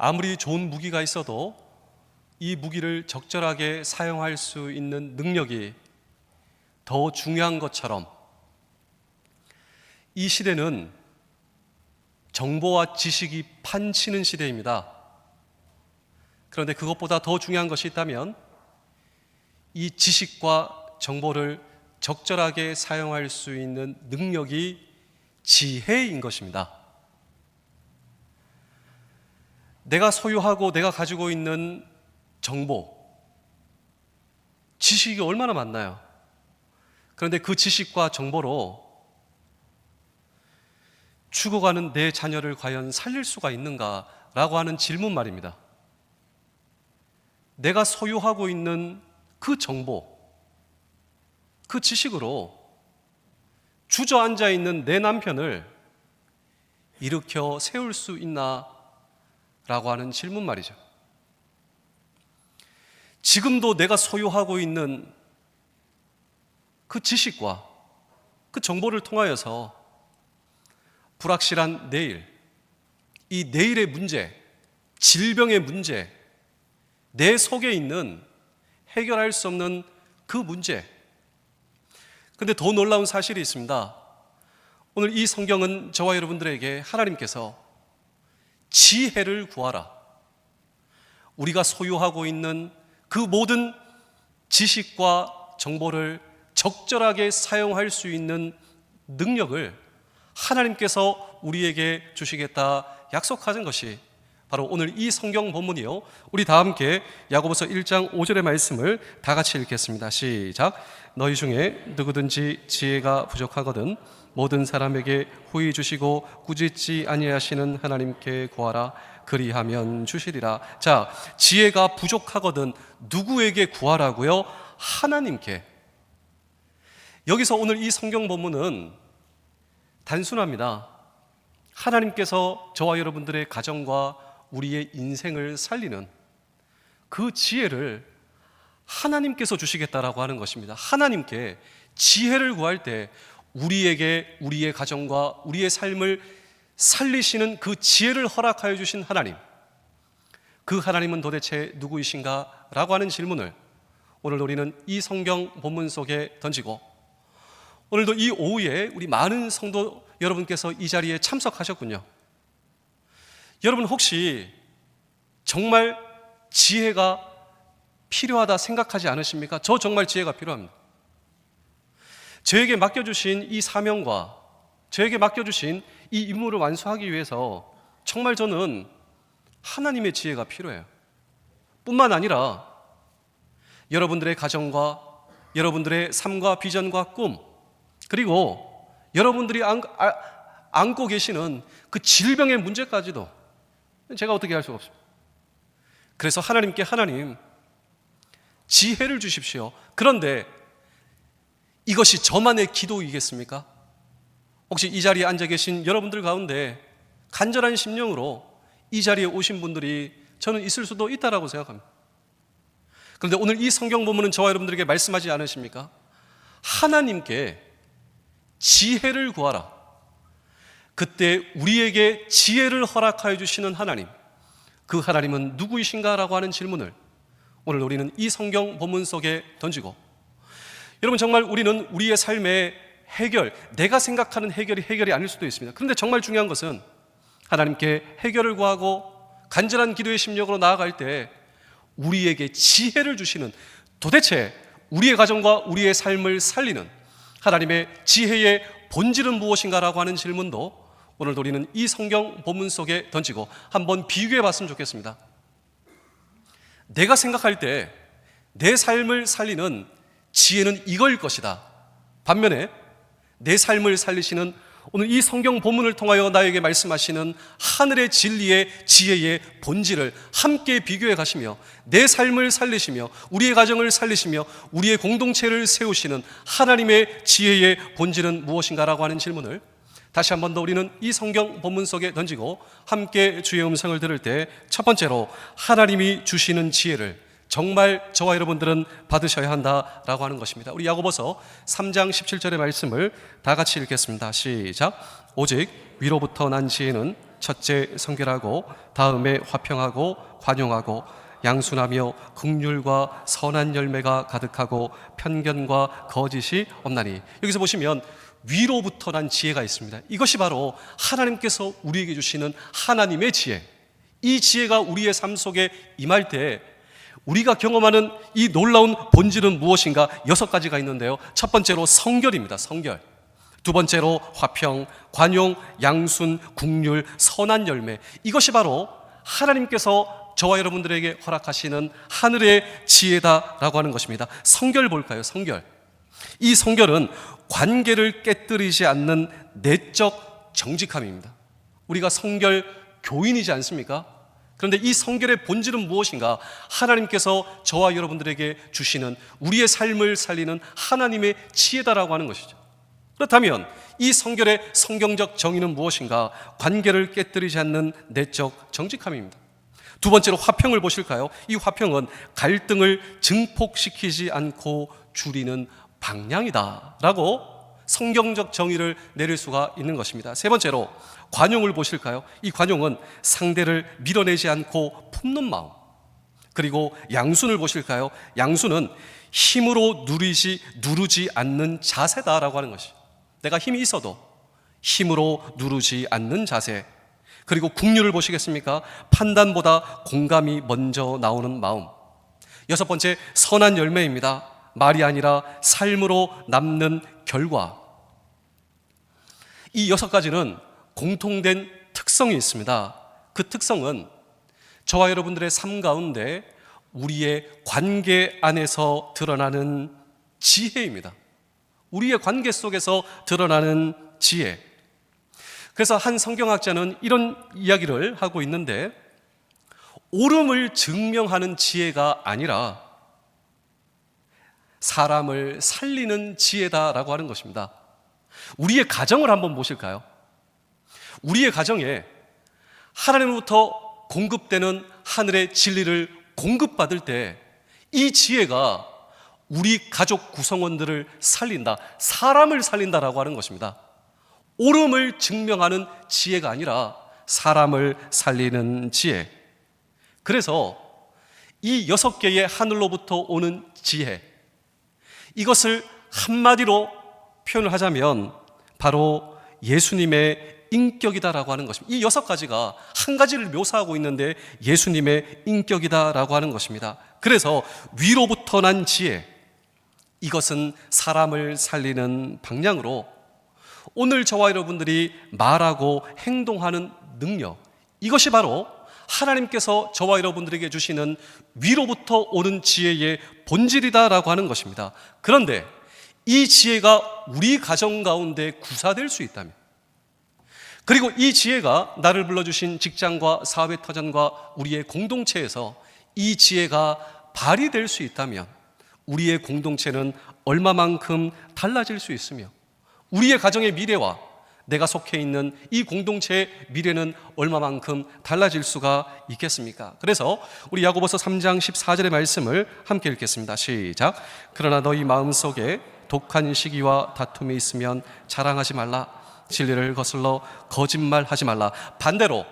아무리 좋은 무기가 있어도 이 무기를 적절하게 사용할 수 있는 능력이 더 중요한 것처럼 이 시대는 정보와 지식이 판치는 시대입니다. 그런데 그것보다 더 중요한 것이 있다면 이 지식과 정보를 적절하게 사용할 수 있는 능력이 지혜인 것입니다. 내가 소유하고 내가 가지고 있는 정보, 지식이 얼마나 많나요? 그런데 그 지식과 정보로 죽어가는 내 자녀를 과연 살릴 수가 있는가라고 하는 질문 말입니다. 내가 소유하고 있는 그 정보, 그 지식으로 주저앉아 있는 내 남편을 일으켜 세울 수 있나라고 하는 질문 말이죠. 지금도 내가 소유하고 있는 그 지식과 그 정보를 통하여서 불확실한 내일, 이 내일의 문제, 질병의 문제, 내 속에 있는 해결할 수 없는 그 문제. 그런데 더 놀라운 사실이 있습니다. 오늘 이 성경은 저와 여러분들에게 하나님께서 지혜를 구하라, 우리가 소유하고 있는 그 모든 지식과 정보를 적절하게 사용할 수 있는 능력을 하나님께서 우리에게 주시겠다 약속하신 것이 바로 오늘 이 성경 본문이요. 우리 다 함께 야고보서 1장 5절의 말씀을 다 같이 읽겠습니다. 시작. 너희 중에 누구든지 지혜가 부족하거든 모든 사람에게 후히 주시고 꾸짖지 아니하시는 하나님께 구하라, 그리하면 주시리라. 자, 지혜가 부족하거든 누구에게 구하라고요? 하나님께. 여기서 오늘 이 성경 본문은 단순합니다. 하나님께서 저와 여러분들의 가정과 우리의 인생을 살리는 그 지혜를 하나님께서 주시겠다라고 하는 것입니다. 하나님께 지혜를 구할 때 우리에게 우리의 가정과 우리의 삶을 살리시는 그 지혜를 허락하여 주신 하나님, 그 하나님은 도대체 누구이신가? 라고 하는 질문을 오늘 우리는 이 성경 본문 속에 던지고, 오늘도 이 오후에 우리 많은 성도 여러분께서 이 자리에 참석하셨군요. 여러분 혹시 정말 지혜가 필요하다 생각하지 않으십니까? 저 정말 지혜가 필요합니다. 저에게 맡겨주신 이 사명과 저에게 맡겨주신 이 임무를 완수하기 위해서 정말 저는 하나님의 지혜가 필요해요. 뿐만 아니라 여러분들의 가정과 여러분들의 삶과 비전과 꿈, 그리고 여러분들이 안고 계시는 그 질병의 문제까지도 제가 어떻게 할 수가 없습니다. 그래서 하나님께 하나님 지혜를 주십시오. 그런데 이것이 저만의 기도이겠습니까? 혹시 이 자리에 앉아 계신 여러분들 가운데 간절한 심령으로 이 자리에 오신 분들이 저는 있을 수도 있다라고 생각합니다. 그런데 오늘 이 성경 본문은 저와 여러분들에게 말씀하지 않으십니까? 하나님께 지혜를 구하라. 그때 우리에게 지혜를 허락하여 주시는 하나님, 그 하나님은 누구이신가라고 하는 질문을 오늘 우리는 이 성경 본문 속에 던지고, 여러분 정말 우리는 우리의 삶의 해결, 내가 생각하는 해결이 아닐 수도 있습니다. 그런데 정말 중요한 것은 하나님께 해결을 구하고 간절한 기도의 심령으로 나아갈 때 우리에게 지혜를 주시는, 도대체 우리의 가정과 우리의 삶을 살리는 하나님의 지혜의 본질은 무엇인가라고 하는 질문도 오늘도 우리는 이 성경 본문 속에 던지고 한번 비교해 봤으면 좋겠습니다. 내가 생각할 때 내 삶을 살리는 지혜는 이거일 것이다. 반면에 내 삶을 살리시는 오늘 이 성경 본문을 통하여 나에게 말씀하시는 하늘의 진리의 지혜의 본질을 함께 비교해 가시며 내 삶을 살리시며 우리의 가정을 살리시며 우리의 공동체를 세우시는 하나님의 지혜의 본질은 무엇인가라고 하는 질문을 다시 한 번 더 우리는 이 성경 본문 속에 던지고 함께 주의 음성을 들을 때 첫 번째로 하나님이 주시는 지혜를 정말 저와 여러분들은 받으셔야 한다라고 하는 것입니다. 우리 야고보서 3장 17절의 말씀을 다 같이 읽겠습니다. 시작. 오직 위로부터 난 지혜는 첫째 성결하고 다음에 화평하고 관용하고 양순하며 긍휼과 선한 열매가 가득하고 편견과 거짓이 없나니. 여기서 보시면 위로부터 난 지혜가 있습니다. 이것이 바로 하나님께서 우리에게 주시는 하나님의 지혜. 이 지혜가 우리의 삶 속에 임할 때 우리가 경험하는 이 놀라운 본질은 무엇인가? 6가지가 있는데요. 첫 번째로 성결입니다. 성결. 두 번째로 화평, 관용, 양순, 긍휼, 선한 열매. 이것이 바로 하나님께서 저와 여러분들에게 허락하시는 하늘의 지혜다라고 하는 것입니다. 성결 볼까요? 성결. 이 성결은 관계를 깨뜨리지 않는 내적 정직함입니다. 우리가 성결 교인이지 않습니까? 그런데 이 성결의 본질은 무엇인가? 하나님께서 저와 여러분들에게 주시는 우리의 삶을 살리는 하나님의 지혜다라고 하는 것이죠. 그렇다면 이 성결의 성경적 정의는 무엇인가? 관계를 깨뜨리지 않는 내적 정직함입니다. 두 번째로 화평을 보실까요? 이 화평은 갈등을 증폭시키지 않고 줄이는 방향이다라고 성경적 정의를 내릴 수가 있는 것입니다. 세 번째로 관용을 보실까요? 이 관용은 상대를 밀어내지 않고 품는 마음. 그리고 양순을 보실까요? 양순은 힘으로 누르지 않는 자세다라고 하는 것이. 내가 힘이 있어도 힘으로 누르지 않는 자세. 그리고 긍휼을 보시겠습니까? 판단보다 공감이 먼저 나오는 마음. 6번째, 선한 열매입니다. 말이 아니라 삶으로 남는 결과. 이 6가지는 공통된 특성이 있습니다. 그 특성은 저와 여러분들의 삶 가운데 우리의 관계 안에서 드러나는 지혜입니다. 우리의 관계 속에서 드러나는 지혜. 그래서 한 성경학자는 이런 이야기를 하고 있는데, 옳음을 증명하는 지혜가 아니라 사람을 살리는 지혜다라고 하는 것입니다. 우리의 가정을 한번 보실까요? 우리의 가정에 하나님으로부터 공급되는 하늘의 진리를 공급받을 때 이 지혜가 우리 가족 구성원들을 살린다, 사람을 살린다라고 하는 것입니다. 옳음을 증명하는 지혜가 아니라 사람을 살리는 지혜. 그래서 이 6개의 하늘로부터 오는 지혜, 이것을 한마디로 표현을 하자면 바로 예수님의 인격이다라고 하는 것입니다. 이 6가지가 한 가지를 묘사하고 있는데 예수님의 인격이다라고 하는 것입니다. 그래서 위로부터 난 지혜, 이것은 사람을 살리는 방향으로 오늘 저와 여러분들이 말하고 행동하는 능력, 이것이 바로 하나님께서 저와 여러분들에게 주시는 위로부터 오는 지혜의 본질이다라고 하는 것입니다. 그런데 이 지혜가 우리 가정 가운데 구사될 수 있다면, 그리고 이 지혜가 나를 불러주신 직장과 사업의 터전과 우리의 공동체에서 이 지혜가 발휘될 수 있다면 우리의 공동체는 얼마만큼 달라질 수 있으며 우리의 가정의 미래와 내가 속해 있는 이 공동체의 미래는 얼마만큼 달라질 수가 있겠습니까? 그래서 우리 야고보서 3장 14절의 말씀을 함께 읽겠습니다. 시작. 그러나 너희 마음속에 독한 시기와 다툼이 있으면 자랑하지 말라. 진리를 거슬러 거짓말하지 말라. 반대로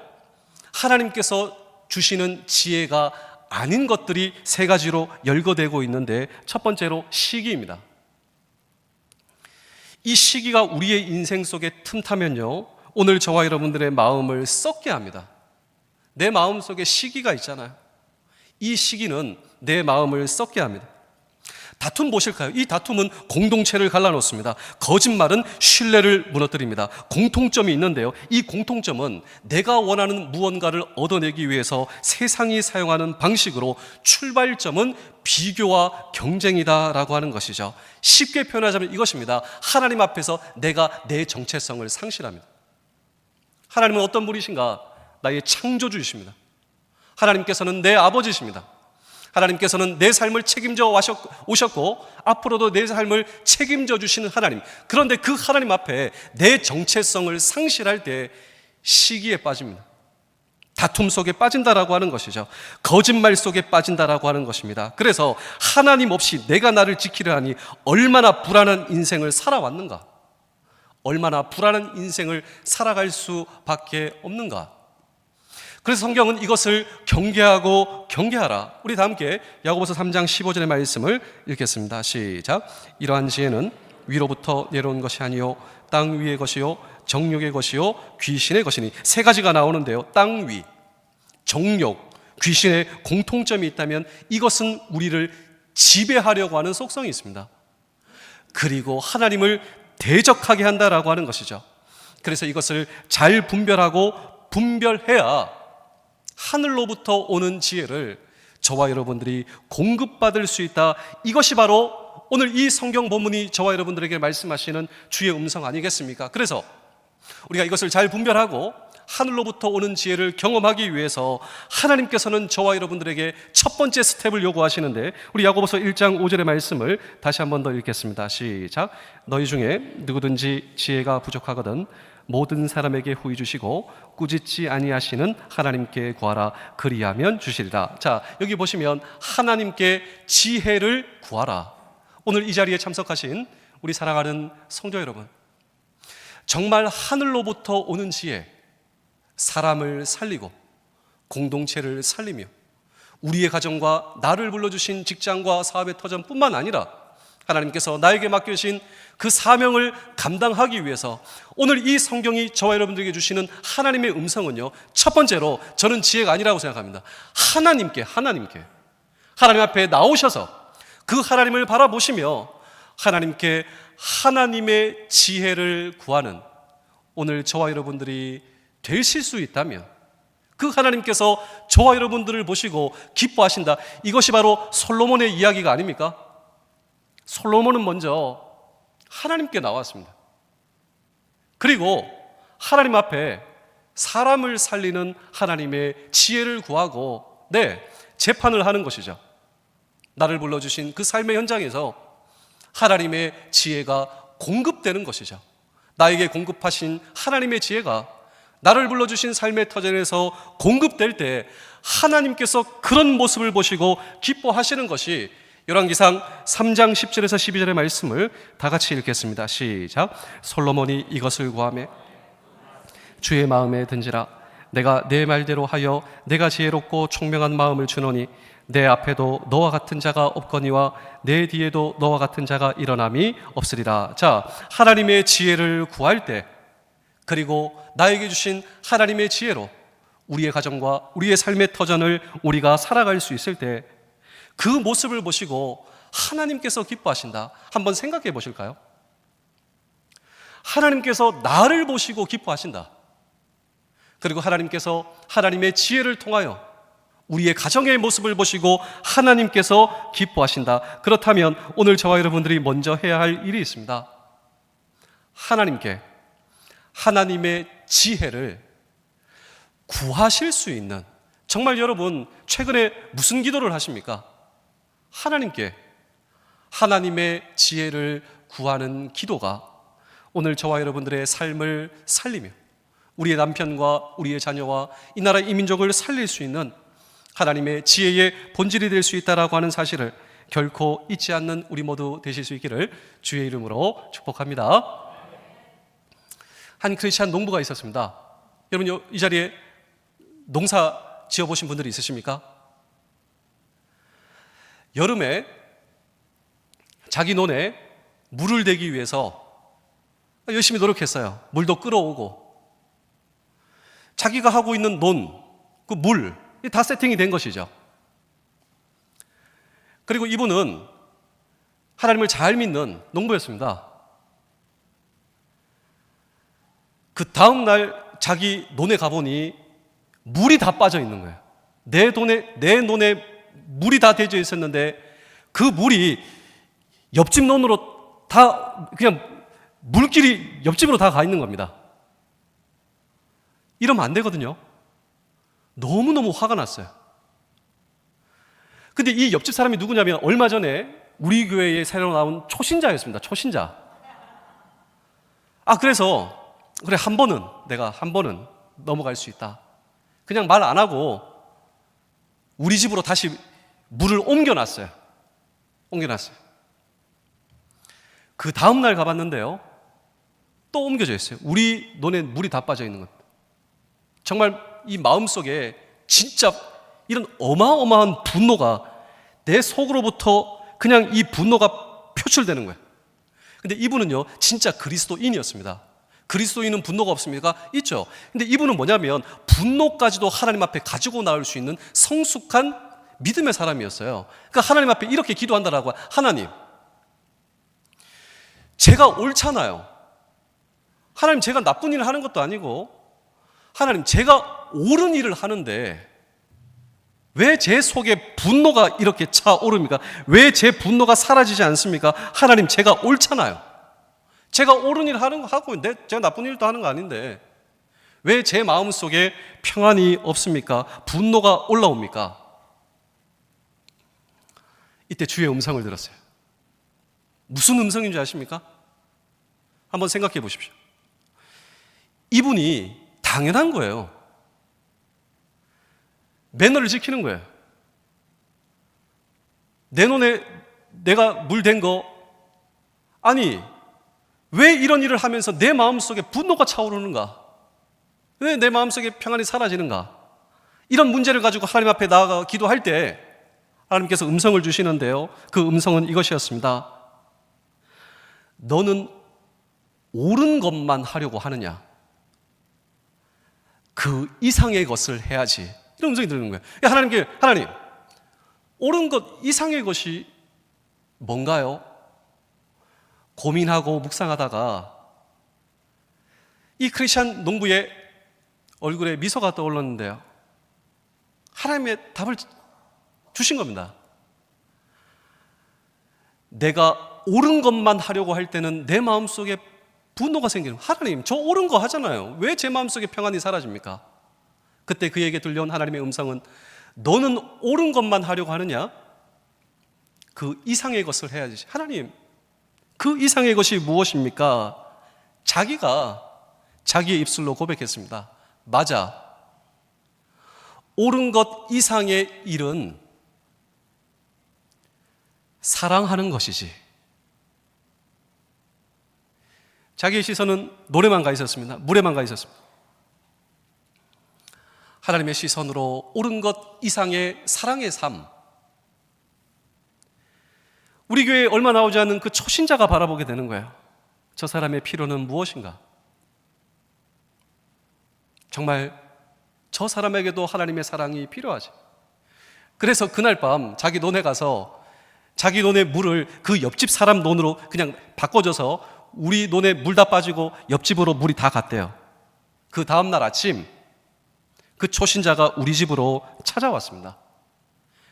하나님께서 주시는 지혜가 아닌 것들이 3가지로 열거되고 있는데, 첫 번째로 시기입니다. 이 시기가 우리의 인생 속에 틈타면요, 오늘 저와 여러분들의 마음을 썩게 합니다. 내 마음 속에 시기가 있잖아요. 이 시기는 내 마음을 썩게 합니다. 다툼 보실까요? 이 다툼은 공동체를 갈라놓습니다. 거짓말은 신뢰를 무너뜨립니다. 공통점이 있는데요, 이 공통점은 내가 원하는 무언가를 얻어내기 위해서 세상이 사용하는 방식으로 출발점은 비교와 경쟁이다라고 하는 것이죠. 쉽게 표현하자면 이것입니다. 하나님 앞에서 내가 내 정체성을 상실합니다. 하나님은 어떤 분이신가? 나의 창조주이십니다. 하나님께서는 내 아버지십니다. 하나님께서는 내 삶을 책임져 오셨고 앞으로도 내 삶을 책임져 주시는 하나님. 그런데 그 하나님 앞에 내 정체성을 상실할 때 시기에 빠집니다. 다툼 속에 빠진다라고 하는 것이죠. 거짓말 속에 빠진다라고 하는 것입니다. 그래서 하나님 없이 내가 나를 지키려 하니 얼마나 불안한 인생을 살아왔는가, 얼마나 불안한 인생을 살아갈 수밖에 없는가. 그래서 성경은 이것을 경계하고 경계하라. 우리 다 함께 야고보서 3장 15절의 말씀을 읽겠습니다. 시작. 이러한 지혜는 위로부터 내려온 것이 아니요 땅 위의 것이요 정욕의 것이요 귀신의 것이니. 세 가지가 나오는데요. 땅 위, 정욕, 귀신의 공통점이 있다면 이것은 우리를 지배하려고 하는 속성이 있습니다. 그리고 하나님을 대적하게 한다라고 하는 것이죠. 그래서 이것을 잘 분별해야 하늘로부터 오는 지혜를 저와 여러분들이 공급받을 수 있다. 이것이 바로 오늘 이 성경 본문이 저와 여러분들에게 말씀하시는 주의 음성 아니겠습니까? 그래서 우리가 이것을 잘 분별하고 하늘로부터 오는 지혜를 경험하기 위해서 하나님께서는 저와 여러분들에게 첫 번째 스텝을 요구하시는데, 우리 야고보서 1장 5절의 말씀을 다시 한 번 더 읽겠습니다. 시작. 너희 중에 누구든지 지혜가 부족하거든 모든 사람에게 후히 주시고 꾸짖지 아니하시는 하나님께 구하라. 그리하면 주시리라. 자, 여기 보시면 하나님께 지혜를 구하라. 오늘 이 자리에 참석하신 우리 사랑하는 성도 여러분, 정말 하늘로부터 오는 지혜, 사람을 살리고 공동체를 살리며 우리의 가정과 나를 불러주신 직장과 사업의 터전뿐만 아니라 하나님께서 나에게 맡겨주신 그 사명을 감당하기 위해서 오늘 이 성경이 저와 여러분들에게 주시는 하나님의 음성은요, 첫 번째로 저는 지혜가 아니라고 생각합니다. 하나님 앞에 나오셔서 그 하나님을 바라보시며 하나님께 하나님의 지혜를 구하는 오늘 저와 여러분들이 되실 수 있다면, 그 하나님께서 저와 여러분들을 보시고 기뻐하신다. 이것이 바로 솔로몬의 이야기가 아닙니까? 솔로몬은 먼저 하나님께 나왔습니다. 그리고 하나님 앞에 사람을 살리는 하나님의 지혜를 구하고 재판을 하는 것이죠. 나를 불러주신 그 삶의 현장에서 하나님의 지혜가 공급되는 것이죠. 나에게 공급하신 하나님의 지혜가 나를 불러주신 삶의 터전에서 공급될 때 하나님께서 그런 모습을 보시고 기뻐하시는 것이 열왕기상 3장 10절에서 12절의 말씀을 다 같이 읽겠습니다. 시작. 솔로몬이 이것을 구하매 주의 마음에 든지라. 내가 내 말대로 하여 내가 지혜롭고 총명한 마음을 주노니 내 앞에도 너와 같은 자가 없거니와 내 뒤에도 너와 같은 자가 일어남이 없으리라. 자, 하나님의 지혜를 구할 때, 그리고 나에게 주신 하나님의 지혜로 우리의 가정과 우리의 삶의 터전을 우리가 살아갈 수 있을 때 그 모습을 보시고 하나님께서 기뻐하신다. 한번 생각해 보실까요? 하나님께서 나를 보시고 기뻐하신다. 그리고 하나님께서 하나님의 지혜를 통하여 우리의 가정의 모습을 보시고 하나님께서 기뻐하신다. 그렇다면 오늘 저와 여러분들이 먼저 해야 할 일이 있습니다. 하나님께 하나님의 지혜를 구하실 수 있는, 정말 여러분 최근에 무슨 기도를 하십니까? 하나님께 하나님의 지혜를 구하는 기도가 오늘 저와 여러분들의 삶을 살리며 우리의 남편과 우리의 자녀와 이 나라 이 민족을 살릴 수 있는 하나님의 지혜의 본질이 될 수 있다라고 하는 사실을 결코 잊지 않는 우리 모두 되실 수 있기를 주의 이름으로 축복합니다. 한 크리스찬 농부가 있었습니다. 여러분 이 자리에 농사 지어보신 분들이 있으십니까? 여름에 자기 논에 물을 대기 위해서 열심히 노력했어요. 물도 끌어오고 자기가 하고 있는 논, 그 물 다 세팅이 된 것이죠. 그리고 이분은 하나님을 잘 믿는 농부였습니다. 그 다음 날 자기 논에 가보니 물이 다 빠져 있는 거예요. 내 논에 물이 다 대져 있었는데 그 물이 옆집 논으로 다 그냥 물길이 옆집으로 다 가 있는 겁니다. 이러면 안 되거든요. 너무너무 화가 났어요. 근데 이 옆집 사람이 누구냐면 얼마 전에 우리 교회에 새로 나온 초신자였습니다. 초신자. 그래서 그래 내가 한 번은 넘어갈 수 있다. 그냥 말 안 하고 우리 집으로 다시 물을 옮겨놨어요. 그 다음 날 가봤는데요, 또 옮겨져 있어요. 우리 논에 물이 다 빠져 있는 겁니다. 정말 이 마음속에 진짜 이런 어마어마한 분노가 내 속으로부터 그냥 이 분노가 표출되는 거예요. 근데 이분은요, 진짜 그리스도인이었습니다. 그리스도인은 분노가 없습니까? 있죠. 근데 이분은 뭐냐면 분노까지도 하나님 앞에 가지고 나올 수 있는 성숙한 믿음의 사람이었어요. 그러니까 하나님 앞에 이렇게 기도한다라고, 하나님, 제가 옳잖아요. 하나님, 제가 나쁜 일을 하는 것도 아니고, 하나님, 제가 옳은 일을 하는데 왜 제 속에 분노가 이렇게 차오릅니까? 왜 제 분노가 사라지지 않습니까? 하나님, 제가 옳잖아요. 제가 옳은 일 하는 거 하고, 제가 나쁜 일도 하는 거 아닌데 왜 제 마음속에 평안이 없습니까? 분노가 올라옵니까? 이때 주의 음성을 들었어요. 무슨 음성인 줄 아십니까? 한번 생각해 보십시오. 이분이 당연한 거예요. 매너를 지키는 거예요. 내 눈에 내가 물댄 거, 아니 왜 이런 일을 하면서 내 마음속에 분노가 차오르는가? 왜 내 마음속에 평안이 사라지는가? 이런 문제를 가지고 하나님 앞에 나아가 기도할 때 하나님께서 음성을 주시는데요, 그 음성은 이것이었습니다. 너는 옳은 것만 하려고 하느냐? 그 이상의 것을 해야지. 이런 음성이 들리는 거예요. 하나님, 옳은 것 이상의 것이 뭔가요? 고민하고 묵상하다가 이 크리스찬 농부의 얼굴에 미소가 떠올랐는데요, 하나님의 답을 주신 겁니다. 내가 옳은 것만 하려고 할 때는 내 마음속에 분노가 생기는, 하나님, 저 옳은 거 하잖아요. 왜 제 마음속에 평안이 사라집니까? 그때 그에게 들려온 하나님의 음성은, 너는 옳은 것만 하려고 하느냐? 그 이상의 것을 해야지. 하나님, 그 이상의 것이 무엇입니까? 자기가 자기의 입술로 고백했습니다. 맞아. 옳은 것 이상의 일은 사랑하는 것이지. 자기의 시선은 노래만 가 있었습니다. 물에만 가 있었습니다. 하나님의 시선으로 옳은 것 이상의 사랑의 삶. 우리 교회에 얼마 나오지 않는 그 초신자가 바라보게 되는 거예요. 저 사람의 필요는 무엇인가? 정말 저 사람에게도 하나님의 사랑이 필요하지. 그래서 그날 밤 자기 논에 가서 자기 논의 물을 그 옆집 사람 논으로 그냥 바꿔줘서 우리 논에 물 다 빠지고 옆집으로 물이 다 갔대요. 그 다음날 아침 그 초신자가 우리 집으로 찾아왔습니다.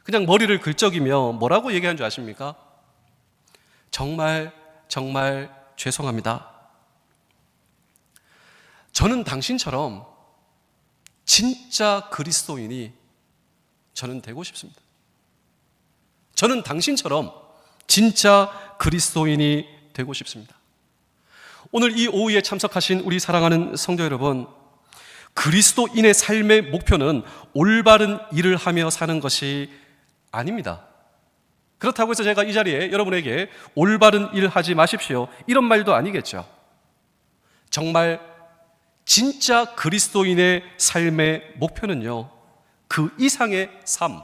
그냥 머리를 긁적이며 뭐라고 얘기한 줄 아십니까? 정말 죄송합니다. 저는 당신처럼 진짜 그리스도인이 저는 되고 싶습니다. 저는 당신처럼 진짜 그리스도인이 되고 싶습니다. 오늘 이 오후에 참석하신 우리 사랑하는 성도 여러분, 그리스도인의 삶의 목표는 올바른 일을 하며 사는 것이 아닙니다. 그렇다고 해서 제가 이 자리에 여러분에게 올바른 일 하지 마십시오, 이런 말도 아니겠죠. 정말 진짜 그리스도인의 삶의 목표는요, 그 이상의 삶,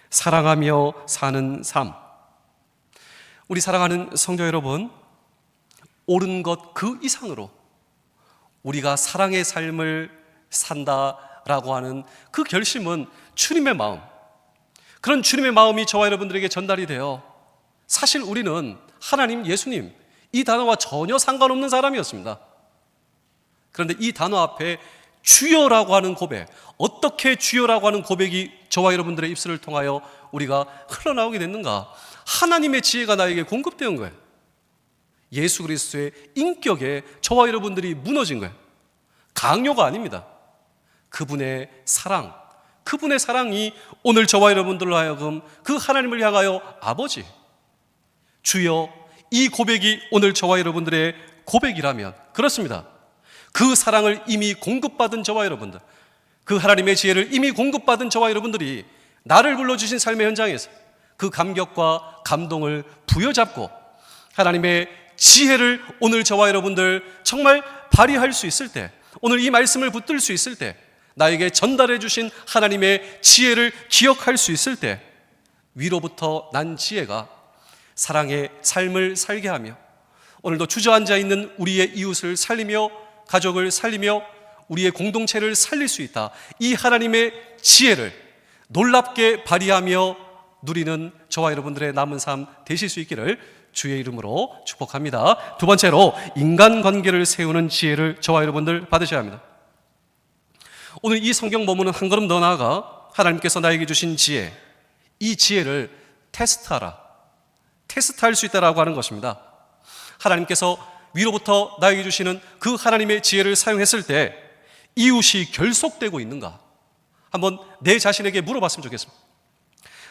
사랑하며 사는 삶. 우리 사랑하는 성도 여러분, 옳은 것 그 이상으로 우리가 사랑의 삶을 산다라고 하는 그 결심은 주님의 마음, 그런 주님의 마음이 저와 여러분들에게 전달이 돼요. 사실 우리는 하나님, 예수님 이 단어와 전혀 상관없는 사람이었습니다. 그런데 이 단어 앞에 주여라고 하는 고백, 어떻게 주여라고 하는 고백이 저와 여러분들의 입술을 통하여 우리가 흘러나오게 됐는가? 하나님의 지혜가 나에게 공급되는 거예요. 예수 그리스도의 인격에 저와 여러분들이 무너진 거예요. 강요가 아닙니다. 그분의 사랑, 그분의 사랑이 오늘 저와 여러분들로 하여금 그 하나님을 향하여 아버지, 주여, 이 고백이 오늘 저와 여러분들의 고백이라면, 그렇습니다. 그 사랑을 이미 공급받은 저와 여러분들, 그 하나님의 지혜를 이미 공급받은 저와 여러분들이 나를 불러주신 삶의 현장에서 그 감격과 감동을 부여잡고 하나님의 지혜를 오늘 저와 여러분들 정말 발휘할 수 있을 때, 오늘 이 말씀을 붙들 수 있을 때, 나에게 전달해 주신 하나님의 지혜를 기억할 수 있을 때 위로부터 난 지혜가 사랑의 삶을 살게 하며 오늘도 주저앉아 있는 우리의 이웃을 살리며 가족을 살리며 우리의 공동체를 살릴 수 있다. 이 하나님의 지혜를 놀랍게 발휘하며 누리는 저와 여러분들의 남은 삶 되실 수 있기를 주의 이름으로 축복합니다. 두 번째로 인간관계를 세우는 지혜를 저와 여러분들 받으셔야 합니다. 오늘 이 성경 본문은 한 걸음 더 나아가 하나님께서 나에게 주신 지혜, 이 지혜를 테스트하라, 테스트할 수 있다라고 하는 것입니다. 하나님께서 위로부터 나에게 주시는 그 하나님의 지혜를 사용했을 때 이웃이 결속되고 있는가? 한번 내 자신에게 물어봤으면 좋겠습니다.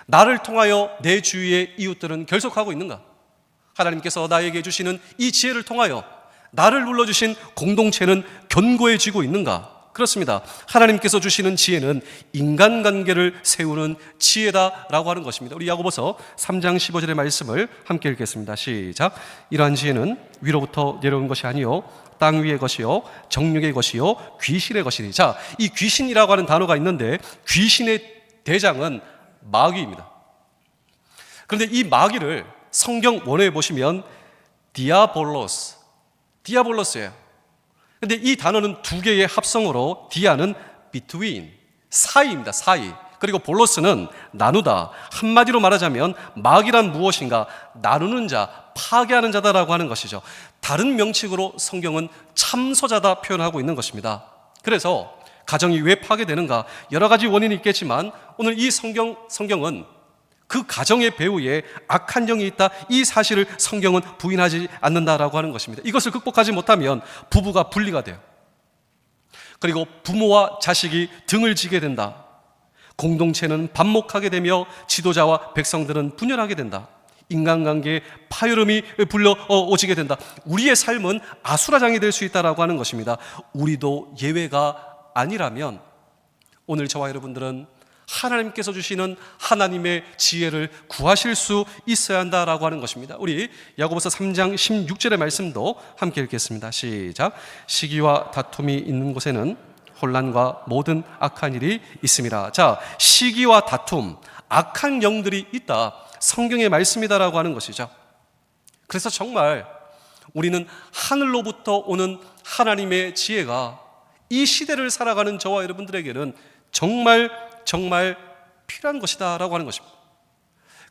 나를 통하여 내 주위의 이웃들은 결속하고 있는가? 하나님께서 나에게 주시는 이 지혜를 통하여 나를 불러주신 공동체는 견고해지고 있는가? 그렇습니다. 하나님께서 주시는 지혜는 인간관계를 세우는 지혜다라고 하는 것입니다. 우리 야고보서 3장 15절의 말씀을 함께 읽겠습니다. 시작. 이러한 지혜는 위로부터 내려온 것이 아니요 땅 위의 것이요 정욕의 것이요 귀신의 것이니. 자, 이 귀신이라고 하는 단어가 있는데 귀신의 대장은 마귀입니다. 그런데 이 마귀를 성경 원어에 보시면 디아볼로스예요. 근데 이 단어는 두 개의 합성어로 디아는 between, 사이입니다. 사이. 그리고 볼로스는 나누다. 한마디로 말하자면 마귀란 무엇인가? 나누는 자, 파괴하는 자다라고 하는 것이죠. 다른 명칭으로 성경은 참소자다 표현하고 있는 것입니다. 그래서 가정이 왜 파괴되는가? 여러 가지 원인이 있겠지만 오늘 이 성경은 그 가정의 배후에 악한 영이 있다, 이 사실을 성경은 부인하지 않는다라고 하는 것입니다. 이것을 극복하지 못하면 부부가 분리가 돼요. 그리고 부모와 자식이 등을 지게 된다. 공동체는 반목하게 되며 지도자와 백성들은 분열하게 된다. 인간관계에 파열음이 불려오지게 된다. 우리의 삶은 아수라장이 될 수 있다라고 하는 것입니다. 우리도 예외가 아니라면 오늘 저와 여러분들은 하나님께서 주시는 하나님의 지혜를 구하실 수 있어야 한다라고 하는 것입니다. 우리 야고보서 3장 16절의 말씀도 함께 읽겠습니다. 시작. 시기와 다툼이 있는 곳에는 혼란과 모든 악한 일이 있음이라. 자, 시기와 다툼, 악한 영들이 있다, 성경의 말씀이다라고 하는 것이죠. 그래서 정말 우리는 하늘로부터 오는 하나님의 지혜가 이 시대를 살아가는 저와 여러분들에게는 정말 필요한 것이다 라고 하는 것입니다.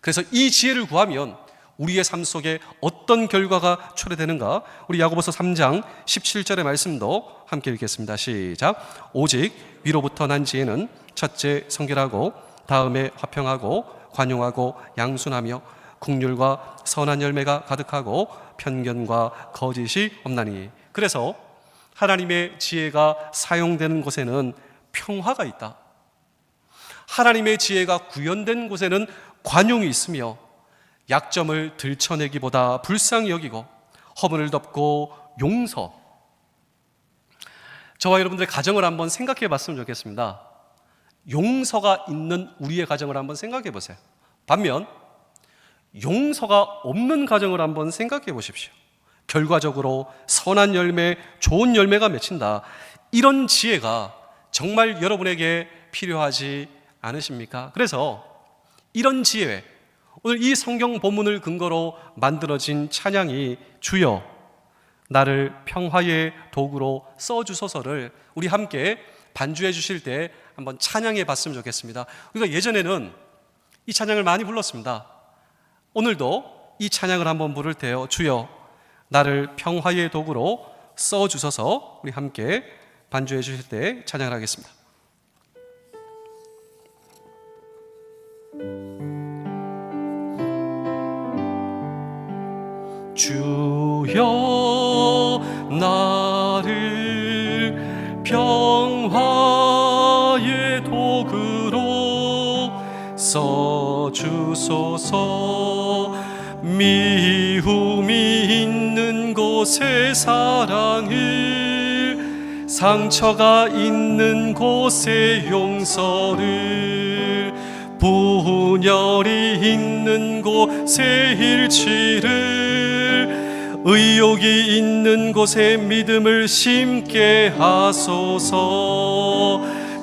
그래서 이 지혜를 구하면 우리의 삶 속에 어떤 결과가 초래되는가? 우리 야고보서 3장 17절의 말씀도 함께 읽겠습니다. 시작. 오직 위로부터 난 지혜는 첫째 성결하고 다음에 화평하고 관용하고 양순하며 긍휼과 선한 열매가 가득하고 편견과 거짓이 없나니. 그래서 하나님의 지혜가 사용되는 곳에는 평화가 있다. 하나님의 지혜가 구현된 곳에는 관용이 있으며 약점을 들춰내기보다 불쌍히 여기고 허물을 덮고 용서. 저와 여러분들의 가정을 한번 생각해 봤으면 좋겠습니다. 용서가 있는 우리의 가정을 한번 생각해 보세요. 반면 용서가 없는 가정을 한번 생각해 보십시오. 결과적으로 선한 열매, 좋은 열매가 맺힌다. 이런 지혜가 정말 여러분에게 필요하지 않으십니까? 그래서 이런 지혜, 오늘 이 성경 본문을 근거로 만들어진 찬양이 주여 나를 평화의 도구로 써주소서를 우리 함께 반주해 주실 때 한번 찬양해 봤으면 좋겠습니다. 우리가 예전에는 이 찬양을 많이 불렀습니다. 오늘도 이 찬양을 한번 부를 때요, 주여 나를 평화의 도구로 써주소서, 우리 함께 반주해 주실 때 찬양을 하겠습니다. 주여 나를 평화의 도구로 써주소서. 미움이 있는 곳에 사랑을, 상처가 있는 곳에 용서를, 분열이 있는 곳에 일치를, 의욕이 있는 곳에 믿음을 심게 하소서.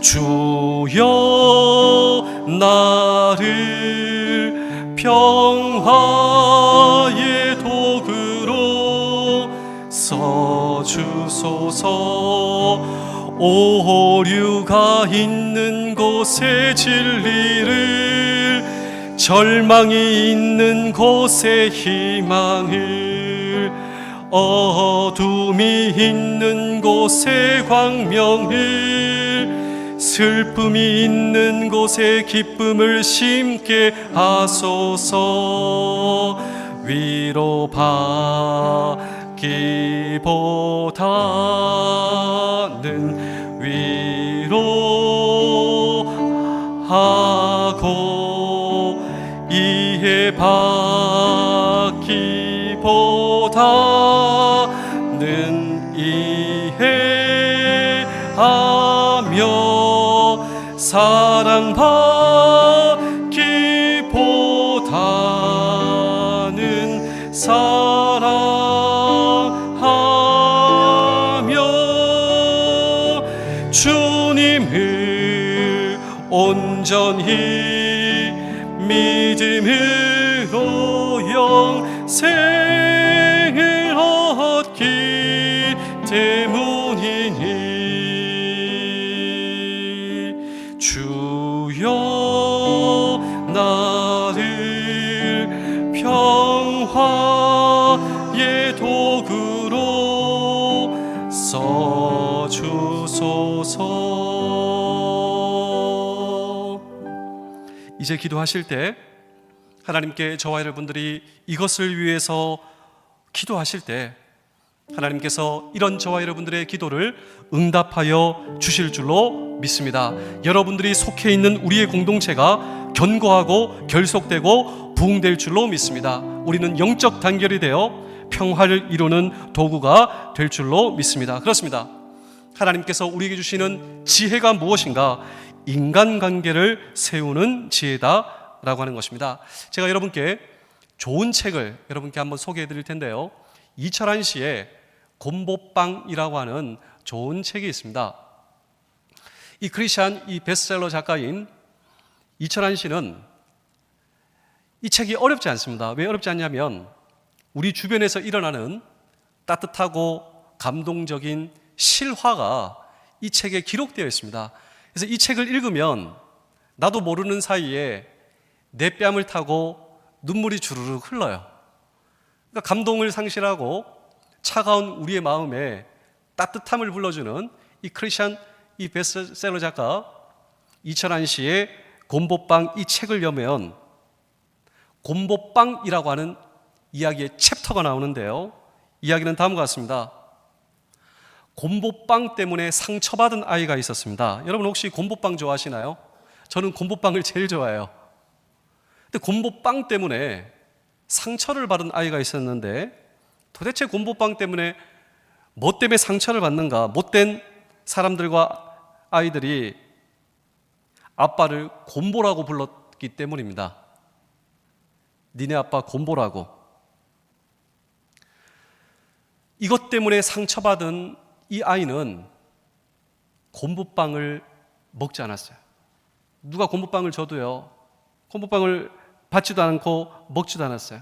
주여 나를 평화의 도구로 써주소서. 오류가 있는 곳에 진리를, 절망이 있는 곳에 희망을, 어둠이 있는 곳에 광명을, 슬픔이 있는 곳에 기쁨을 심게 하소서. 위로받기보다는 위로하고, 이해받기보다는 이해하며, 사랑받기보다는 사랑하며, 주님을 온전히 믿음으로 영생을 얻기 때문이니, 주여 나를 평화의 도구로 써주소서. 이제 기도하실 때 하나님께 저와 여러분들이 이것을 위해서 기도하실 때 하나님께서 이런 저와 여러분들의 기도를 응답하여 주실 줄로 믿습니다. 여러분들이 속해 있는 우리의 공동체가 견고하고 결속되고 부흥될 줄로 믿습니다. 우리는 영적 단결이 되어 평화를 이루는 도구가 될 줄로 믿습니다. 그렇습니다. 하나님께서 우리에게 주시는 지혜가 무엇인가? 인간관계를 세우는 지혜다라고 하는 것입니다. 제가 여러분께 좋은 책을 여러분께 한번 소개해 드릴 텐데요, 이철환 씨의 곰보빵이라고 하는 좋은 책이 있습니다. 이 크리스찬 베스트셀러 작가인 이철환 씨는 이 책이 어렵지 않습니다. 왜 어렵지 않냐면 우리 주변에서 일어나는 따뜻하고 감동적인 실화가 이 책에 기록되어 있습니다. 그래서 이 책을 읽으면 나도 모르는 사이에 내 뺨을 타고 눈물이 주르륵 흘러요. 그러니까 감동을 상실하고 차가운 우리의 마음에 따뜻함을 불러주는 이 크리스찬 베스트셀러 작가 이철환 씨의 곰보빵 이 책을 여면 곰보빵이라고 하는 이야기의 챕터가 나오는데요, 이야기는 다음과 같습니다. 곰보빵 때문에 상처받은 아이가 있었습니다. 여러분 혹시 곰보빵 좋아하시나요? 저는 곰보빵을 제일 좋아해요. 근데 곰보빵 때문에 상처를 받은 아이가 있었는데, 도대체 곰보빵 때문에 뭐 때문에 상처를 받는가? 못된 사람들과 아이들이 아빠를 곰보라고 불렀기 때문입니다. 니네 아빠 곰보라고. 이것 때문에 상처받은 이 아이는 곰보빵을 먹지 않았어요. 누가 곰보빵을 줘도요, 곰보빵을 받지도 않고 먹지도 않았어요.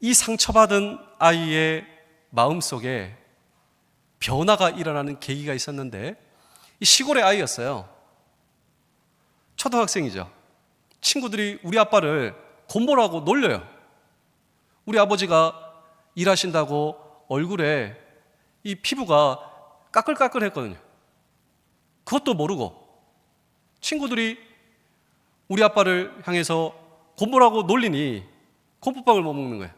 이 상처받은 아이의 마음속에 변화가 일어나는 계기가 있었는데, 이 시골의 아이였어요. 초등학생이죠. 친구들이 우리 아빠를 곰보라고 놀려요. 우리 아버지가 일하신다고 얼굴에 이 피부가 까끌까끌했거든요. 그것도 모르고 친구들이 우리 아빠를 향해서 곰보라고 놀리니 곰보빵을 못 먹는 거예요.